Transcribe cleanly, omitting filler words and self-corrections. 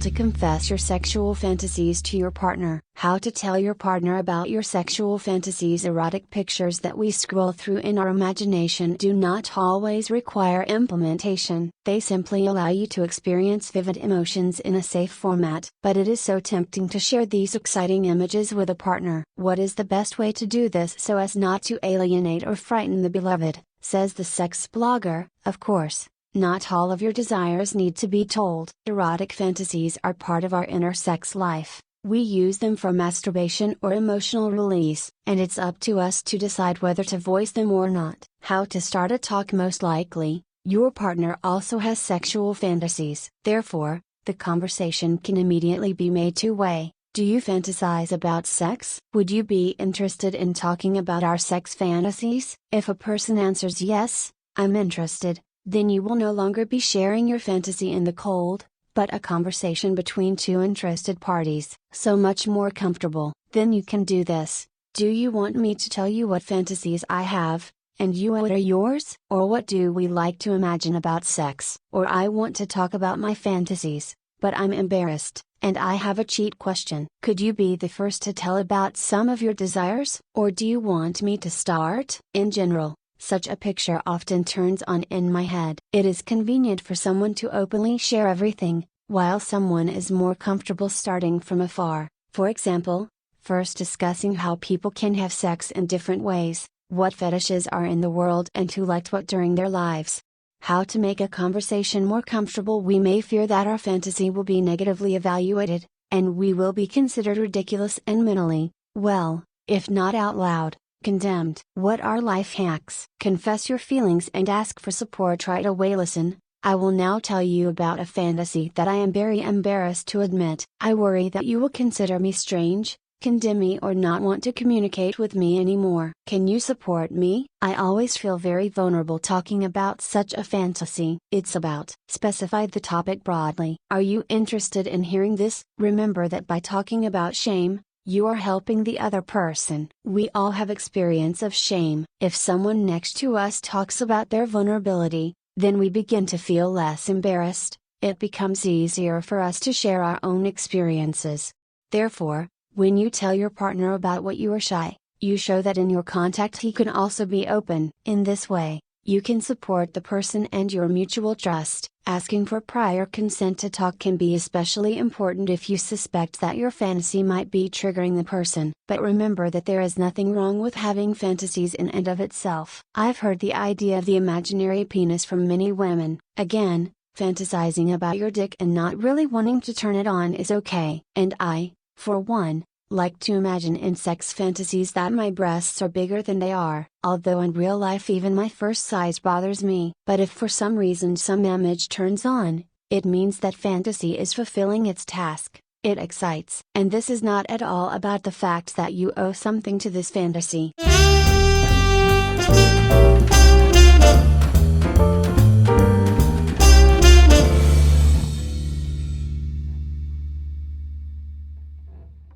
to confess your sexual fantasies to your partner. How to tell your partner about your sexual fantasies. Erotic pictures that we scroll through in our imagination do not always require implementation. They simply allow you to experience vivid emotions in a safe format. But it is so tempting to share these exciting images with a partner. What is the best way to do this so as not to alienate or frighten the beloved? Says the sex blogger. Of course, not all of your desires need to be told. Erotic fantasies are part of our inner sex life. We use them for masturbation or emotional release, and it's up to us to decide whether to voice them or not. How to start a talk. Most likely, your partner also has sexual fantasies. Therefore, the conversation can immediately be made two-way. Do you fantasize about sex? Would you be interested in talking about our sex fantasies? If a person answers yes, I'm interested, then you will no longer be sharing your fantasy in the cold, but a conversation between two interested parties. So much more comfortable. Then you can do this. Do you want me to tell you what fantasies I have, and what are yours? Or what do we like to imagine about sex? Or I want to talk about my fantasies, but I'm embarrassed, and I have a cheat question. Could you be the first to tell about some of your desires? Or do you want me to start? In general, such a picture often turns on in my head. It is convenient for someone to openly share everything, while someone is more comfortable starting from afar. For example, first discussing how people can have sex in different ways, what fetishes are in the world and who liked what during their lives. How to make a conversation more comfortable. We may fear that our fantasy will be negatively evaluated, and we will be considered ridiculous and mentally, well, if not out loud, condemned. What are life hacks? Confess your feelings and ask for support right away. Listen, I will now tell you about a fantasy that I am very embarrassed to admit. I worry that you will consider me strange, condemn me, or not want to communicate with me anymore. Can you support me? I always feel very vulnerable talking about such a fantasy. It's about. Specify the topic broadly. Are you interested in hearing this? Remember that by talking about shame, you are helping the other person. We all have experience of shame. If someone next to us talks about their vulnerability, then we begin to feel less embarrassed. It becomes easier for us to share our own experiences. Therefore, when you tell your partner about what you are shy, you show that in your contact he can also be open. In this way, you can support the person and your mutual trust. Asking for prior consent to talk can be especially important if you suspect that your fantasy might be triggering the person. But remember that there is nothing wrong with having fantasies in and of itself. I've heard the idea of the imaginary penis from many women. Again, fantasizing about your dick and not really wanting to turn it on is okay. And I, for one, like to imagine in sex fantasies that my breasts are bigger than they are, although in real life even my first size bothers me. But if for some reason some image turns on, it means that fantasy is fulfilling its task. It excites. And this is not at all about the fact that you owe something to this fantasy.